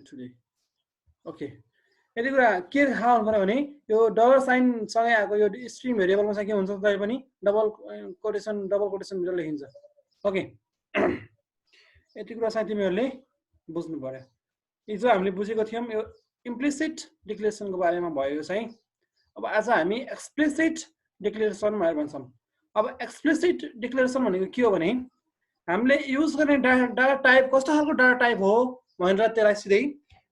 today. Okay. यति कुरा के थाहा हुनु पर्यो भने यो डलर साइन सँगै आएको यो स्ट्रिङ भेरिएबलमा चाहिँ के हुन्छ त पनि डबल कोटेसन भित्र लेखिन्छ. ओके. यति कुरा चाहिँ तिमीहरूले बुझ्नु पर्यो. हिजो हामीले बुझेको थियौं यो इम्प्लिसिट डिक्लेरेसनको बारेमा भयो चाहिँ. अब आज हामी एक्सप्लिसिट डिक्लेरेसन भनेर भन्छौं. अब एक्सप्लिसिट डिक्लेरेसन भनेको के हो भने हामीले युज गर्ने डाटा टाइप कस्तो खालको डाटा टाइप हो भनेर त्यसलाई सिधै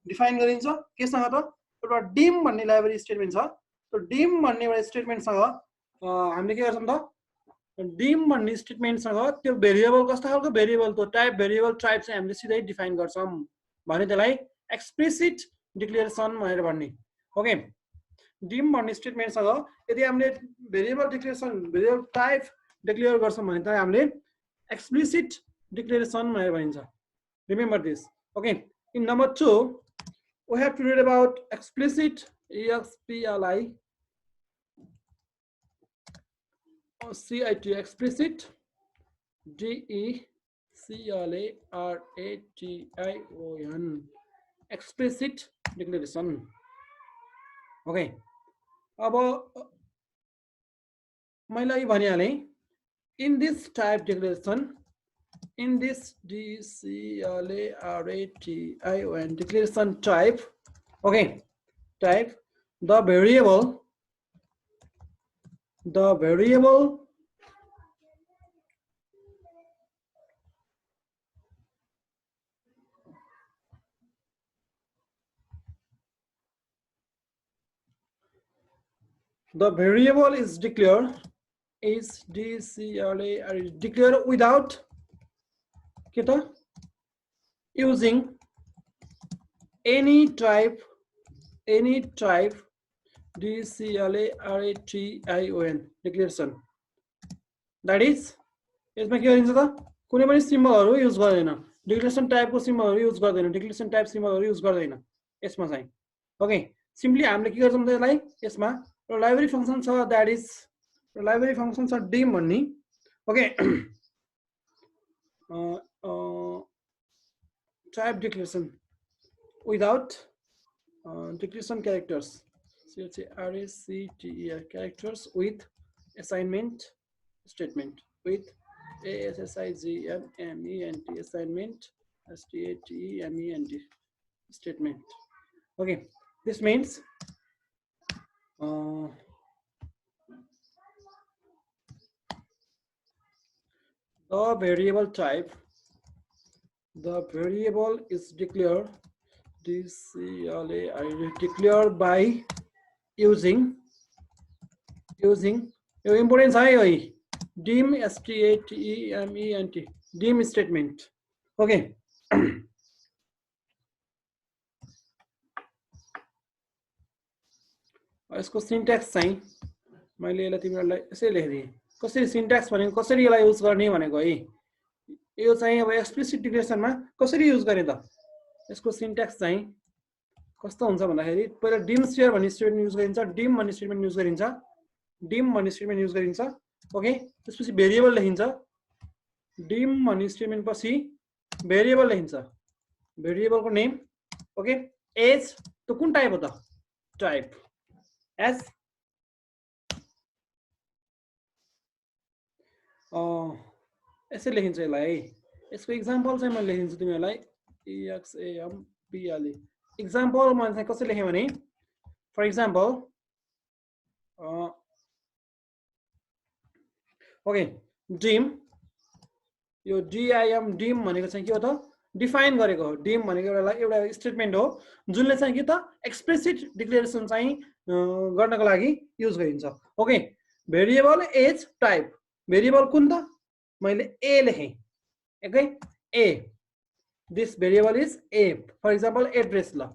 डिफाइन गरिन्छ. केसँग त एउटा डिम भन्ने लाइब्रेरी स्टेटमेन्ट छ. त्यो डिम भन्ने एउटा स्टेटमेन्टसँग हामीले के गर्छौं त डिम भन्ने स्टेटमेन्टसँग त्यो भेरिएबल कस्तो खालको भेरिएबल त्यो टाइप भेरिएबल टाइप चाहिँ हामीले सिधै डिफाइन गर्छौं भने त्यसलाई एक्सप्लिसिट डिक्लेरेसन भनेर भन्ने. ओके. डिम भन्ने स्टेटमेन्टसँग यदि हामीले variable declaration variable type declare गर्छौं भने त हामीले explicit declaration भनेर भनिन्छ. Remember this. Okay. In number 2, we have to read about explicit explicit explicit declaration explicit declaration. Okay. अब मैले भनिहाले in this type declaration, in this declaration type, okay, type the variable is declared without using any type declaration. That is यसमा के गरिन्छ त कुनै पनि सिम्बलहरु use गर्दैन. Declaration टाइपको सिम्बलहरु युज गर्दैन. डिक्लेरेसन टाइप सिम्बलहरु युज गर्दैन यसमा चाहिँ. ओके. सिम्पली हामीले के गर्छौं त यसलाई यसमा एउटा लाइब्रेरी फंक्सन छ that is library functions are dim भन्ने. Okay. Type declaration without declaration characters. So let's say RACTER characters with assignment statement with ASSIGMENT assignment STATEMENT statement. Okay. This means the variable type, the variable is declared declared by using your importance है dim STATEMENT dim statement. Okay. यसको syntax चाहिँ मैले यसलाई तिमीहरुलाई यसै लेखिदिए. कसरी syntax भनेको कसरी यसलाई युज गर्ने भनेको है. यो चाहिँ अब एक्सप्लिसिट डिक्लेरेसनमा कसरी युज गर्ने त यसको सिन्ट्याक्स चाहिँ कस्तो हुन्छ भन्दाखेरि पहिला डिम स्फियर भन्ने स्टेटमेन्ट युज गरिन्छ. डिम भन्ने स्टेटमेन्ट युज गरिन्छ. डिम भन्ने स्टेटमेन्ट युज गरिन्छ. ओके. त्यसपछि भेरिएबल लेखिन्छ. डिम भन्ने स्टेटमेन्ट पछि भेरिएबल लेखिन्छ. भेरिएबलको नेम. ओके. एज त्यो कुन टाइप हो त टाइप एज यसै लेखिन्छ यसलाई है. यसको एक्जाम्पल चाहिँ मैले लेखिन्छु तिमीहरुलाई EXAMPLE. एक्जाम्पल मैले चाहिँ कसरी लेखे भने फर एक्जाम्पल ओके डिम यो DIM डिम भनेको चाहिँ के हो त डिफाइन गरेको हो. डिम भनेको एउटा स्टेटमेन्ट हो जुनले चाहिँ के त एक्सप्लिसिट डिक्लेरेसन चाहिँ गर्नको लागि युज गरिन्छ. Okay. Variable as type variable कुन त मैले a लेखे. Okay. a this variable is a. For example address ल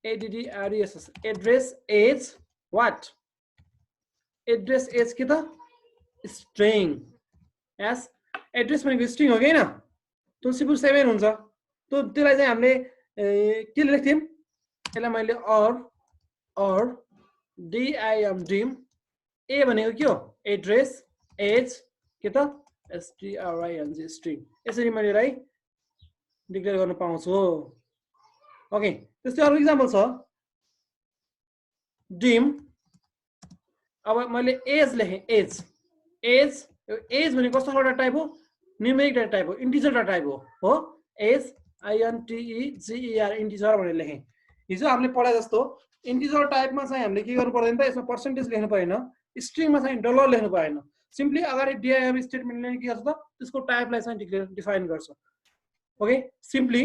address address is what address is के त string as address भनेको string हो के हैन. तुलसीपुर 7 हुन्छ. त्यसलाई चाहिँ हामीले के लेख्थ्यौं यसलाई मैले or dim dim a भनेको के हो एड्रेस एज के त string. यसरी मैले यसलाई डिक्लेयर गर्न पाउँछु ओके त्यस्तै अर्को इक्जाम्पल छ डिम अब मैले एज लेखेँ एज एज भनेको कस्तो खालको टाइप हो न्युमेरिक डाटा टाइप हो इन्टिजर डाटा टाइप हो एज INTEGER इन्टिजर भनेर लेखेँ हिजो हामीले पढाए जस्तो इन्टिजर टाइपमा चाहिँ हामीले के गर्नु पर्दैन त यसमा पर्सेन्टेज लेख्नु परेन स्ट्रिङमा चाहिँ डलर लेख्नु परेन सिम्पली अगाडि DIM स्टेटमेन्टले के गर्छ त त्यसको टाइपलाई चाहिँ डिफाइन गर्छ ओके सिम्पली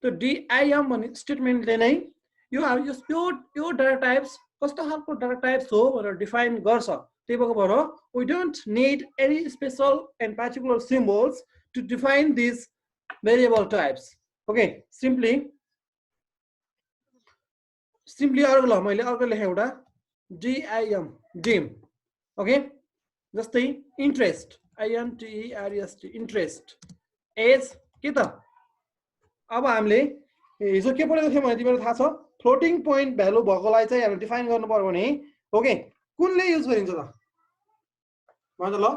त्यो DIM भन्ने स्टेटमेन्टले नै यो डाटा टाइप्स कस्तो खालको डाटा टाइप्स हो भनेर डिफाइन गर्छ त्यही भएर we don't need any special and particular symbols to define these variable types okay simply अर्को ल मैले अर्को लेखेँ एउटा dim ओके जस्तै इन्ट्रेस्ट INTEREST इन्ट्रेस्ट एज के त अब हामीले हिजो के पढेको थियौँ भने तिमीलाई थाहा छ फ्लोटिङ पोइन्ट भ्यालु भएकोलाई चाहिँ हामीले डिफाइन गर्नु पर्यो भने ओके कुनले युज गरिन्छ त भन्छ ल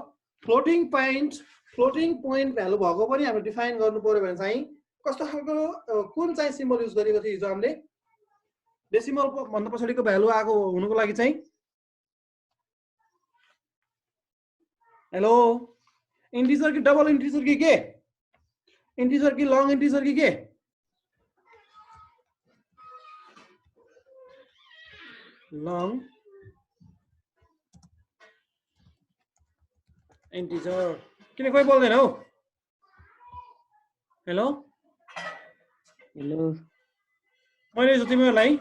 फ्लोटिङ पोइन्ट भ्यालु भएको पनि हामीले डिफाइन गर्नु पर्यो भने चाहिँ कस्तो खालको कुन चाहिँ सिम्बल युज गरेको थियो हिजो हामीले डेसिमल भन्दा पछाडिको भ्यालु आएको हुनुको लागि चाहिँ हेलो इन्टिजर कि डबल इन्टिजर कि के इन्टिजर कि लङ इन्टिजर कि के लङ इन्टिजर किन कोही बोल्दैन हौ हेलो हेलो मैले हिजो तिमीहरूलाई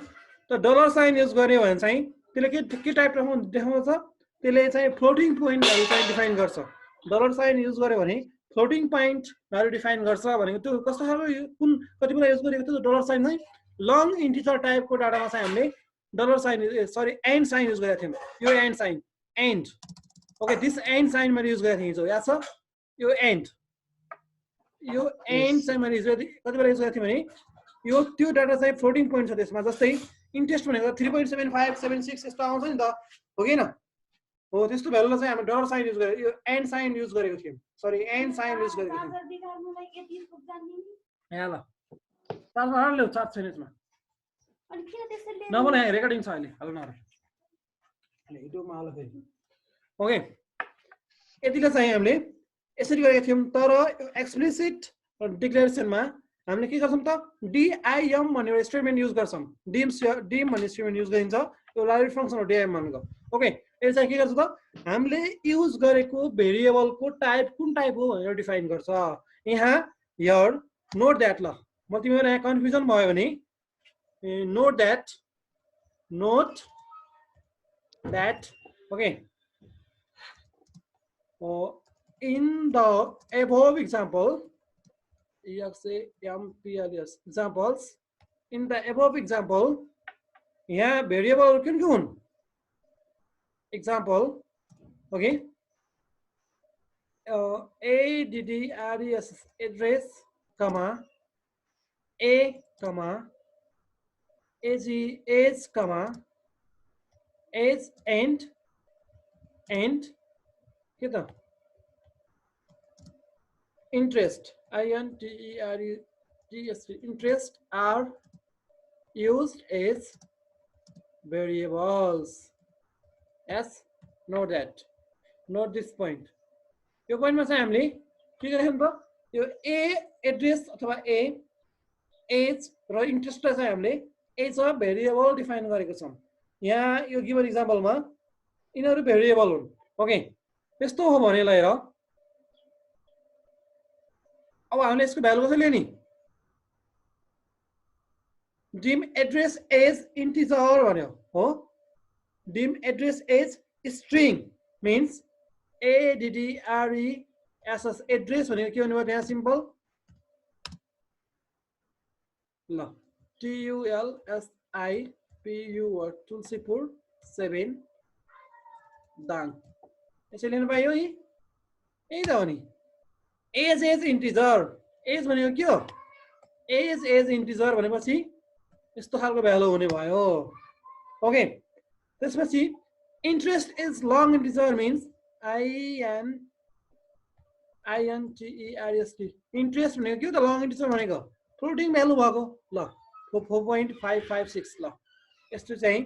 त डलर साइन युज गर्यो भने चाहिँ त्यसले के टाइप देखाउँछ त्यसले चाहिँ फ्लोटिङ पोइन्टहरू चाहिँ डिफाइन गर्छ डलर साइन युज गर्यो भने फ्लोटिङ पोइन्टहरू डिफाइन गर्छ भनेको त्यो कस्तो खालको कुन कति बेला युज गरेको थियो डलर साइन चाहिँ लङ इन्टिजर टाइपको डाटामा चाहिँ हामीले dollar sign sorry and sign use गरेका थियौँ यो and sign and okay this and sign मैले युज गरेको थिएँ हिजो याद छ यो एन्ड चाहिँ मैले हिजो कति बेला युज गरेको थिएँ भने यो त्यो डाटा चाहिँ फ्लोटिङ पोइन्ट छ त्यसमा जस्तै इन्ट्रेस्ट भनेको 3.7576 यस्तो आउँछ नि त हो कि न हो त्यस्तो भ्यालुलाई चाहिँ हामीले डलर साइन युज गरेको यो एन्ड साइन युज गरेको थियौँ सरी एन्ड साइन युज गरेको थियौँ यहाँ ल चार्जमा ल्याउ चार्ज छैन यसमा नबोल यहाँ रेकर्डिङ छ अहिले हाल न युट्युबमा हाल फेरि ओके यतिले चाहिँ हामीले यसरी गरेका थियौँ तर एक्सप्लिसिट डिक्लेरेसनमा हामीले के गर्छौँ त DIM भन्ने एउटा स्टेटमेन्ट युज गर्छौँ डिम भन्ने स्टेटमेन्ट युज गरिन्छ यो लाइब्रेरी फङ्सन हो DIM भनेको ओके यो चाहिँ के गर्छ त हामीले युज गरेको भेरिएबलको टाइप कुन टाइप हो भनेर डिफाइन गर्छ यहाँ हियर नोट द्याट ल म तिमीलाई यहाँ कन्फ्युजन भयो भने note that okay in the above example examples in the above example here variable can go on example okay address comma a comma age comma age and get the interest INTEREST interest are used as variables yes note this point यो point मा चाहिँ हामीले के गरेछौं त यो a address अथवा a as र interest चाहिँ हामीले एज अ भेरिएबल डिफाइन गरेको छौं यहाँ यो गिवन एक्जाम्पलमा यिनीहरु भेरिएबल हुन् ओके त्यस्तो हो भने ल हेर अब हामीले यसको भ्यालु कसरी लिने dim address as integer भन्यो हो dim address as string means address address भनेको के भन्नु भयो यहाँ सिम्पल ल TULSIPU तुलसीपुर 7 दाङ यसरी लेख्नु पाइयो यही त हो नि एज इन्टिजर एज भनेको के हो एज इन्टिजर भनेपछि यस्तो खालको भ्यालु हुने भयो ओके त्यसपछि interest is long integer means INTEREST interest भनेको के हो त लङ इन्टिजर भनेको फ्लोटिङ भ्यालु भएको ल 4.556 ल यस्तो चाहिँ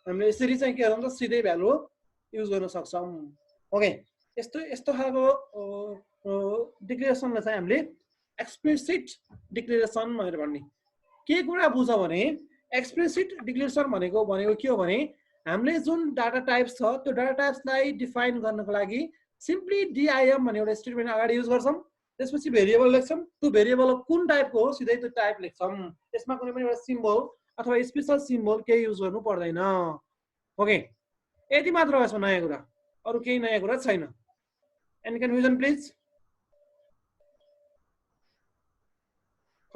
हामीले यसरी चाहिँ के गर्छौं त सिधै भ्यालु युज गर्न सक्छौं ओके यस्तो यस्तो खालको डिक्लेरेसनलाई चाहिँ हामीले एक्सप्लिसिट डिक्लेरेसन भनेर भन्ने के कुरा बुझ भने एक्सप्लिसिट डिक्लेरेसन भनेको के हो भने हामीले जुन डाटा टाइप्स छ त्यो डाटा टाइप्सलाई डिफाइन गर्नको लागि सिम्पली डिआइएम भन्ने एउटा स्टेटमेन्ट अगाडि युज गर्छौं त्यसपछि भेरिएबल लेख्छौं त्यो भेरिएबल कुन टाइपको हो सिधै त्यो टाइप लेख्छौं त्यसमा कुनै पनि एउटा सिम्बल अथवा स्पेशल सिम्बल केही युज गर्नु पर्दैन ओके यति मात्र हो यसमा नयाँ कुरा अरु केही नयाँ कुरा छैन एनी कन्फ्युजन प्लिज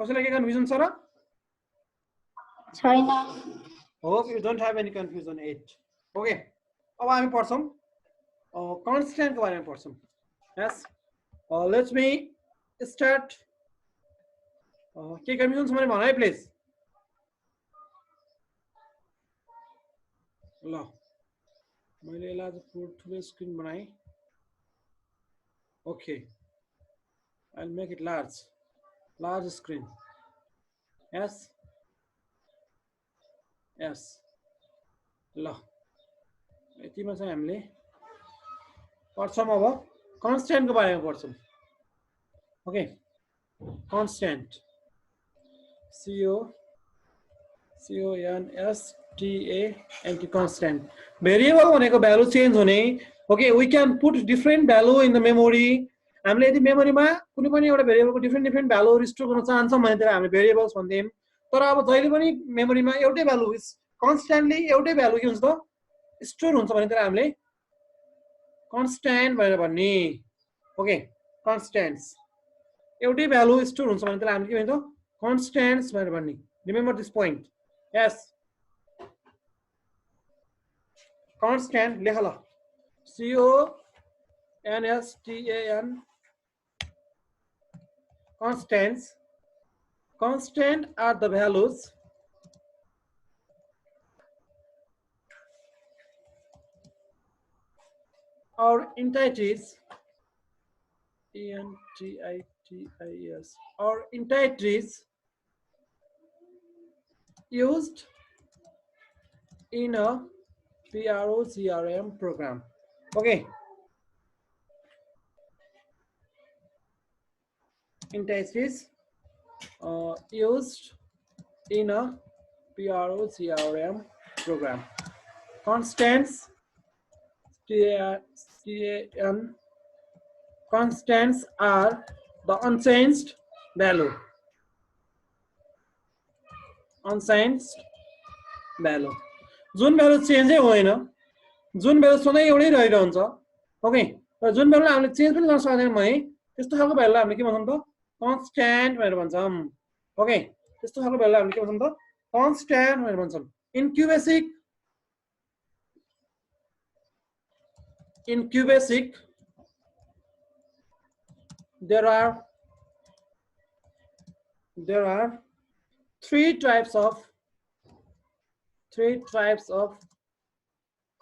कसैलाई के कन्फ्युजन छ र छैन hope you don't have any confusion yet okay अब हामी पढ्छौं कन्स्ट्यान्ट को बारेमा पढ्छौं यस लेट्स मी स्टार्ट के कन्फ्युजन छ भने भन है प्लिज ल मैले यसलाई आज ठुलो स्क्रिन बनाएँ okay I will make it large screen yes yes ल यतिमा चाहिँ हामीले पढ्छौं अब कन्स्ट्यान्ट को बारेमा पढ्छौं okay constant CONSTANT constant variable भनेको भ्यालु चेन्ज हुने okay we can put different value in the memory हामीले यदि मेमोरीमा कुनै पनि एउटा भेरिएबलको डिफरेन्ट भ्यालु रिस्टोर गर्न चाहन्छौं भने त्यसलाई हामीले भेरिएबल्स भन्छौं तर अब जहिले पनि मेमोरीमा एउटै भ्यालु कन्स्ट्यान्टली एउटै भ्यालु के हुन्छ त स्टोर हुन्छ भने त्यसलाई हामीले कन्स्ट्यान्ट भनेर भन्ने ओके कन्स्ट्यान्ट्स एउटै भ्यालु स्टोर हुन्छ भने त्यसलाई हामीले के भन्छ कन्स्ट्यान्ट्स भनेर भन्ने remember this point yes constant लेख ल CONSTANT constants constant are the values or entities ENTITIES or entities used in a PROGRAM program okay entities used in a PROGRAM program. Constants constants are the unchanged value. Unchanged value. जुन value चेन्जै होइन जुन value सधैँ एउटै रहिरहन्छ okay र जुन value हामीले change पनि गर्न सक्दैनौँ भने त्यस्तो खालको भ्यालुलाई हामीले के भन्छौँ त कन्स्ट्यान्ट भनेर भन्छौं ओके त्यस्तो खालको भ्यालुलाई हामीले के भन्छौँ त कन्स्ट्यान्ट भनेर भन्छौं in QBasic there are three types of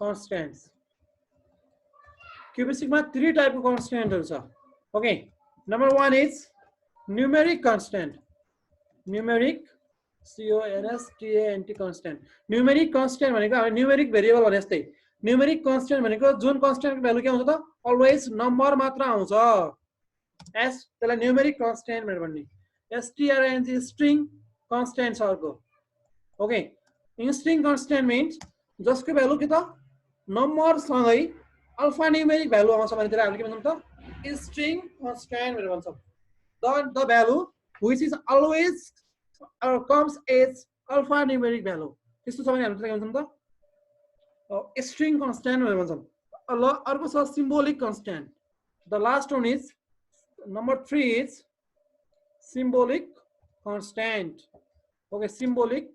constants QBasic मा three type of constants छ okay number one is numeric constant numeric CONSTANT constant numeric constant भनेको हामी न्यूमेरिक भेरिएबल भने जस्तै न्यूमेरिक constant भनेको जुन constant को भ्यालु के आउँछ त अलवेज नम्बर मात्र आउँछ एस त्यसलाई न्यूमेरिक constant भनेर भन्ने STRING स्ट्रिङ constant छ अर्को ओके स्ट्रिङ constant means जसको भ्यालु के त नम्बर सँगै अल्फा न्यूमेरिक भ्यालु आउँछ भने त्यसलाई हामीले के भन्छौं त string constant भनेर भन्छौं the value which is always comes as alpha numeric value त्यस्तो छ भने हामीले के भन्छौं त string constant भनेर भन्छौं अर्को छ symbolic constant the last one is number 3 is symbolic constant okay symbolic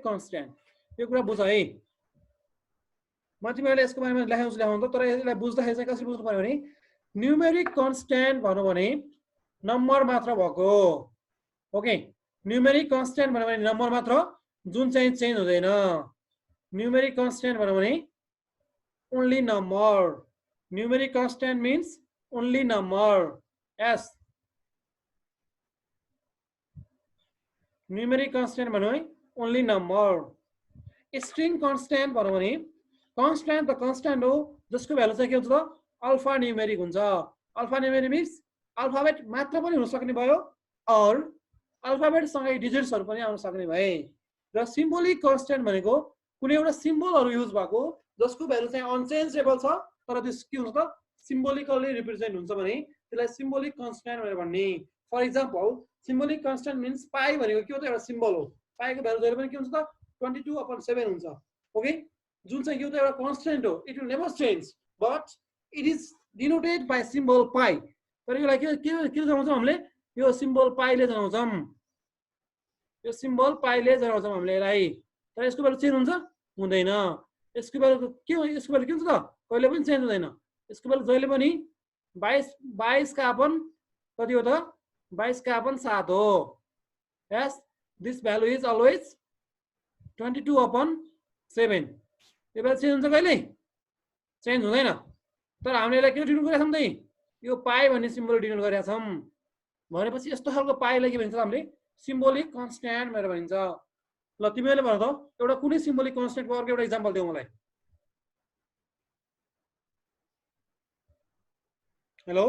constant यो कुरा बुझ है म तिमीहरुले यसको बारेमा लेखाउँछु त तर यसलाई बुझ्दाखेरि चाहिँ कसरी बुझ्नु पर्यो भने न्यूमेरिक कन्स्ट्यान्ट भन्नु भने नम्बर मात्र भएको ओके न्यूमेरिक कन्स्ट्यान्ट भन्नु भने नम्बर मात्र जुन चाहिँ चेन्ज हुँदैन न्यूमेरिक कन्स्ट्यान्ट भन्नु भने only number numeric constant means only number. Yes. Numeric constant भन्यो है only number. String constant भन्यो भने constant त constant हो जसको भ्यालु चाहिँ के हुन्छ त अल्फा न्यूमेरिक हुन्छ. अल्फा न्यूमेरिक मिन्स अल्फाबेट मात्र पनि हुन सक्ने भयो और अल्फाबेट सँगै डिजिट्सहरु पनि आउन सक्ने भए. र सिम्बोलिक कन्स्ट्यान्ट भनेको कुनै एउटा सिम्बलहरु युज भएको जसको भ्यालु चाहिँ अनचेन्जेबल छ तर त्यस के हुन्छ त सिम्बोलिकली रिप्रेजेन्ट हुन्छ भने त्यसलाई सिम्बोलिक कन्स्ट्यान्ट भनेर भन्ने. For example symbolic constant means pi भनेको के हो त एउटा सिम्बल हो. पाईको भ्यालु जहिले पनि के हुन्छ त 22/7 हुन्छ. ओके जुन चाहिँ यो त एउटा कन्स्ट्यान्ट हो. It will never change but it is denoted by symbol pi. तर यसलाई के जनाउँछौँ हामीले यो सिम्बल पाईले जनाउँछौँ. यो सिम्बल पाईले जनाउँछौँ हामीले यसलाई. तर यसको भ्यालु चेन्ज हुन्छ हुँदैन. यसको भ्यालु के हो यसको भ्यालु के हुन्छ त कहिले पनि चेन्ज हुँदैन. यसको भ्यालु जहिले पनि 22 का अपन कति हो त 22 का अपन 7 हो. यस दिस भ्यालु इज अलवेज 22/7. यो भ्यालु चेन्ज हुन्छ कहिले चेन्ज हुँदैन. तर हामीले यसलाई के डिनोट गरेका छौँ त यो पाई भन्ने सिम्बल डिनोट गरेका छौँ भनेपछि यस्तो खालको पाईलाई के भन्छ हामीले सिम्बोलिक कन्स्ट्यान्ट भनेर भनिन्छ. ल तिमीले भन त एउटा कुनै सिम्बोलिक कन्स्ट्यान्टको अर्को एउटा एक्जाम्पल देऊ मलाई. हेलो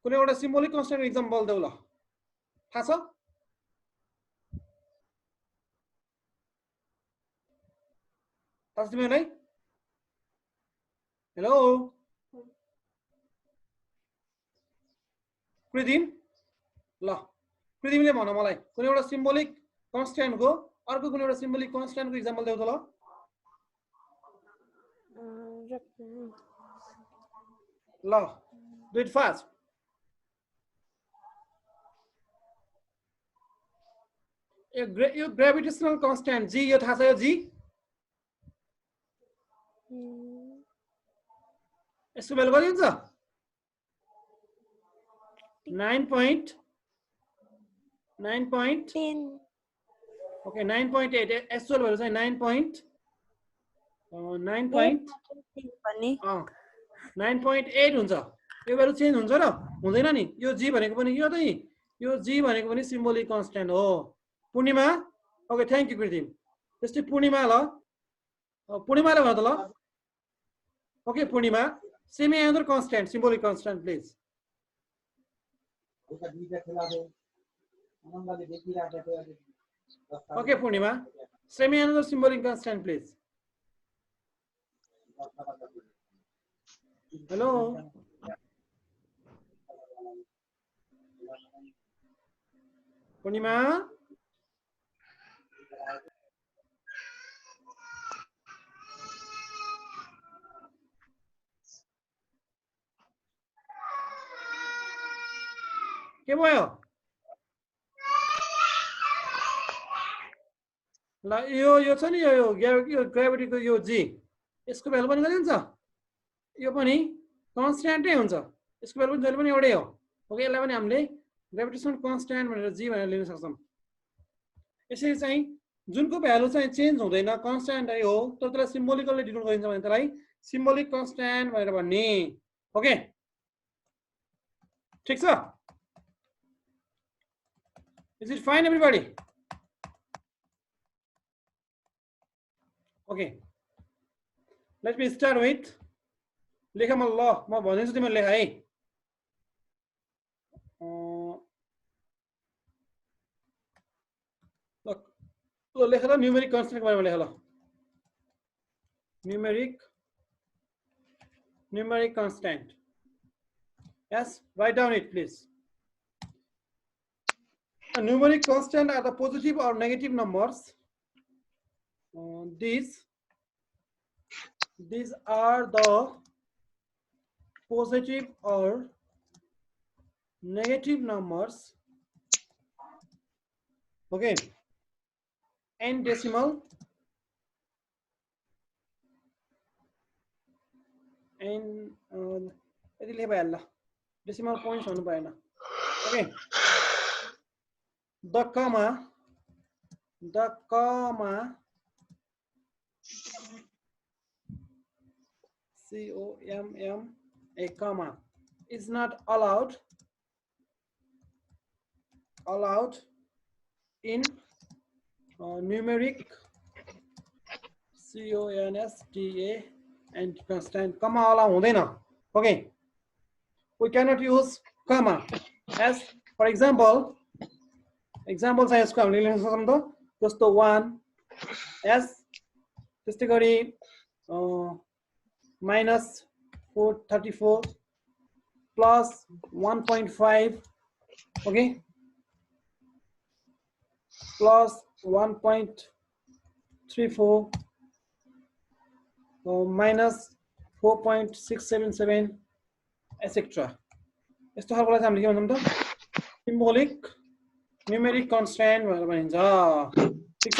कुनै एउटा सिम्बोलिक कन्स्ट्यान्टको एक्जाम्पल देऊ ल. थाहा छ तिमीलाई? हेलो कृतिम ल कृतिमले भन मलाई कुनै एउटा सिम्बोलिक कन्स्ट्यान्टको अर्को कुनै एउटा सिम्बोलिक कन्स्ट्यान्टको एक्जाम्पल देऊ त ल. ल डु इट फास्ट. यो ग्रेभिटेसनल कन्स्ट्यान्ट जी यो थाहा छ यो जी यसको भ्यालु कति हुन्छ 9.10 ओके 9.8 एक्चुअल भ्यालु चाहिँ 9.8 हुन्छ. यो भ्यालु चेन्ज हुन्छ र हुँदैन नि. यो जी भनेको पनि यो त यो जी भनेको पनि सिम्बोलिक कन्स्ट्यान्ट हो. पूर्णिमा ओके थ्याङ्क यू कृतिम. त्यस्तै पूर्णिमा ल पूर्णिमाले भन त ल. Okay Purnima say me another constant symbolic constant please. Okay Purnima say me another symbolic constant please. Hello Purnima के भयो ल यो छ नि यो ग्राभिटीको यो जी यसको भ्यालु पनि कति हुन्छ यो पनि कन्स्ट्यान्टै हुन्छ. यसको भ्यालु पनि जहिले पनि एउटै हो. ओके यसलाई पनि हामीले ग्रेभिटेसन कन्स्ट्यान्ट भनेर जी भनेर लिन सक्छौँ. यसरी चाहिँ जुनको भ्यालु चाहिँ चेन्ज हुँदैन कन्स्ट्यान्टै हो तर त्यसलाई सिम्बोलिकली डिनोट गरिन्छ भने त्यसलाई सिम्बोलिक कन्स्ट्यान्ट भनेर भन्ने. ओके ठिक छ. Is it fine everybody? Okay. Let me start with लेख म ल म भनिदिन्छु तिमीले लेख है. ल लेख ल न्यूमेरिक कन्स्ट्यान्टको बारेमा लेख ल. Numeric constant. Yes, write down it please. A numeric constant are the positive or negative numbers. These are the positive or negative numbers. Okay. And decimal and decimal points on the okay. The comma COMMA a comma is not allowed in numeric consta and constant. Comma allow huँदैन. Okay, we cannot use comma. As for example चाहिँ यसको हामीले लेख्न सक्छौं त जस्तो 1 as त्यस्तै गरी -434 plus 1.5 okay plus 1.34 minus 4.677 etc. यस्तो खालकोलाई चाहिँ हामीले के भन्छौं त सिम्बोलिक numeric constant भनेर भनिन्छ. ठीक छ.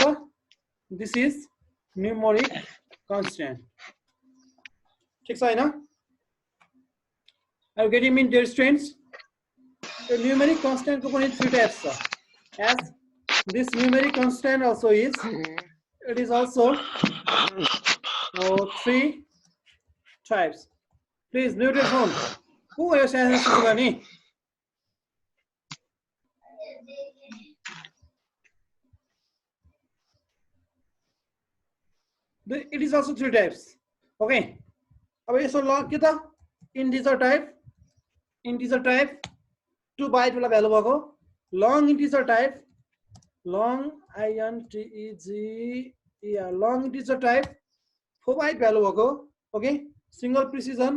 This is numeric constant. ठीक छ हैन? Are you getting me, dear students? The numeric constant को पनि 3 types छ. As this numeric constant also is, it is also 3 types. Please mute your phone. Who are you saying this to me? It is also 3 types. Okay. अब यसो ल के त integer type 2 byte वाला value भएको, long integer type long integer long integer type 4 byte value भएको. Okay, single precision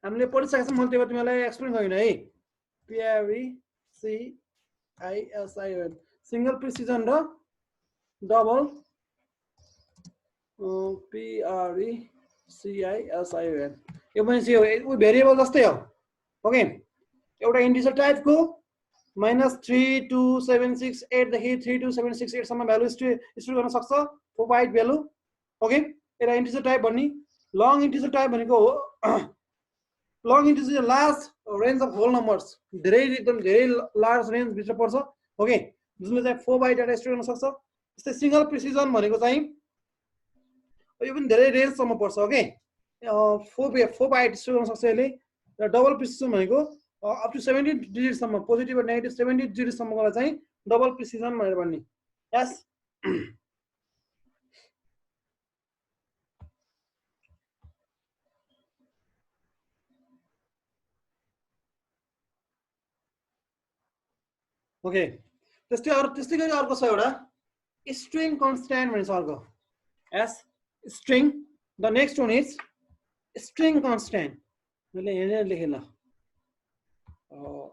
हामीले पढिसकेका छौं. मैले त्यो तिमीलाई एक्सप्लेन गरिन है. PRECISION single precision र double PRECISION यो पनि चाहिँ भेरिएबल जस्तै हो. ओके, एउटा इन्टिजर टाइपको -32768 देखि 32768 सम्म भ्यालु स्टोर गर्न सक्छ 4 बाइट भ्यालु. ओके, एउटा इन्टिजर टाइप भन्ने. लङ इन्टिजर टाइप भनेको हो long integer large range of whole numbers, धेरै एकदम धेरै लार्ज रेन्ज भित्र पर्छ. ओके, जुनले चाहिँ 4 बाइट डाटा स्टोर गर्न सक्छ. त्यस्तै सिंगल प्रिसिजन भनेको चाहिँ यो पनि धेरै रेन्ज सम्म पर्छ. ओके, 4 बाइट स्टोर गर्न सक्छ यसले. र डबल प्रिसिजन भनेको अप टु 70 डिजिट सम्म, पोजिटिभ र नेगेटिभ 70 डिजिट सम्मकोलाई चाहिँ डबल प्रिसिजन भनेर भन्ने. यस, ओके. त्यस्तै गरी अर्को छ एउटा स्ट्रिङ कन्स्ट्यान्ट भन्छ अर्को. S string. The next one is string constant. मैले यहाँ लेखेँ ल.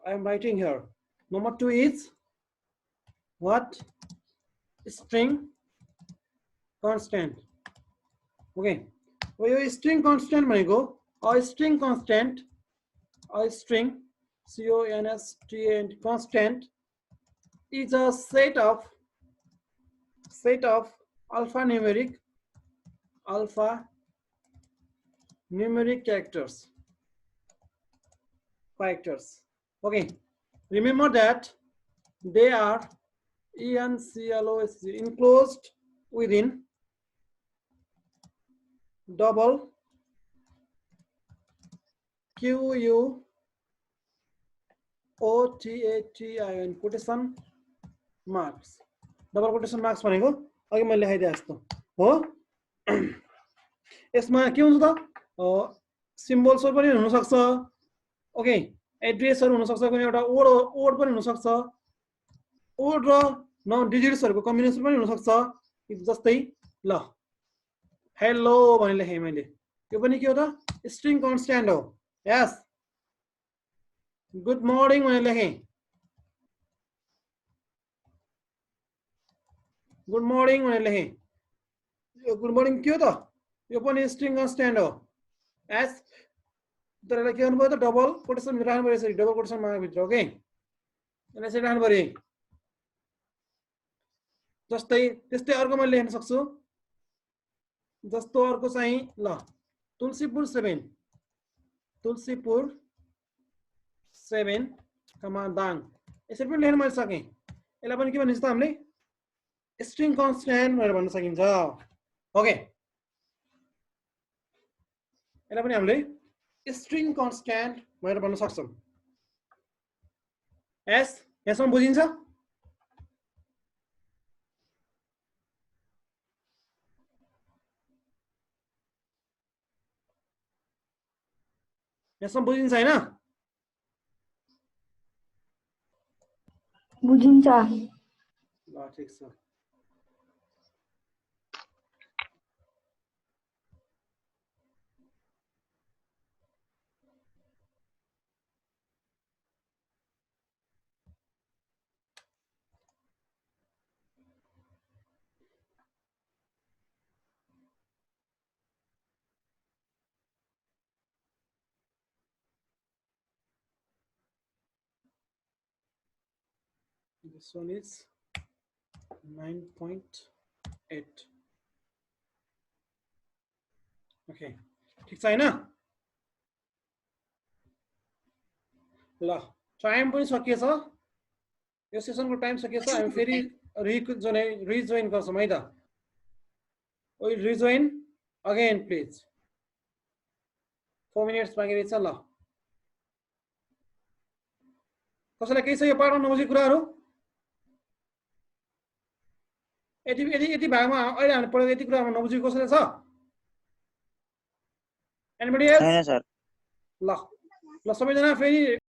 I am writing here. Number 2 is what? String constant. Okay. यो string constant भनेको a string constant, a string constant is a set of alphanumeric characters. Okay, remember that they are enclosed within double QUOTATION quotation marks. Double quotation marks भनेको अघि मैले लेखाइदिए जस्तो हो. यसमा के हुन्छ त सिम्बल्सहरु पनि हुन सक्छ. ओके, एड्रेसहरु हुन सक्छ, कुनै एउटा ओड पनि हुन सक्छ. ओड र डिजिट्सहरुको कम्बिनेसन पनि हुन सक्छ. जस्तै ल हेलो भने लेखेँ मैले, यो पनि के हो त स्ट्रिङ कन्स्ट्यान्ट हो. यस, गुड मर्निङ भने लेखेँ, गुड मर्निङ भने लेखेँ. यो गुड मर्निङ के हो त, यो पनि स्ट्रिङ कन्स्ट्यान्ट हो. एस, तर यसलाई के गर्नु पर्यो त डबल कोटेसन भित्र राख्नु पर्यो. यसरी डबल कोटेसन मार्क भित्र. ओके, यसलाई यसरी राख्नु पर्यो. जस्तै त्यस्तै अर्को मैले लेख्न सक्छु. जस्तो अर्को चाहिँ ल तुलसीपुर 7 कमा दाङ. यसरी पनि लेख्न मैले सकेँ. यसलाई पनि के भनिन्छ त हामीले स्ट्रिङ कन्स्ट्यान्ट भनेर भन्न सकिन्छ ओके यसलाई पनि हामीले स्ट्रिङ कन्स्ट्यान्ट भनेर भन्न सक्छौं एस यसमा बुझिन्छ यसमा बुझिन्छ हैन बुझिन्छ ल ठीक छ This one is 9.8 okay ठीक छ हैन ल टाइम पनि सकिएछ यो सेसनको टाइम सकिएछ हामी फेरि रिजोइन गर्छौं है त ओइ रिजोइन अगेन प्लिज 4 मिनेट्स बाँकी रहेछ ल कसैलाई केही छ यो पाठमा नबुझेको कुराहरु यति भागमा अहिले हामीले पढेको यति कुराहरु नबुझेको कसैलाई छ एनीबडी एल्स छैन सर ल ल सबैजना फेरि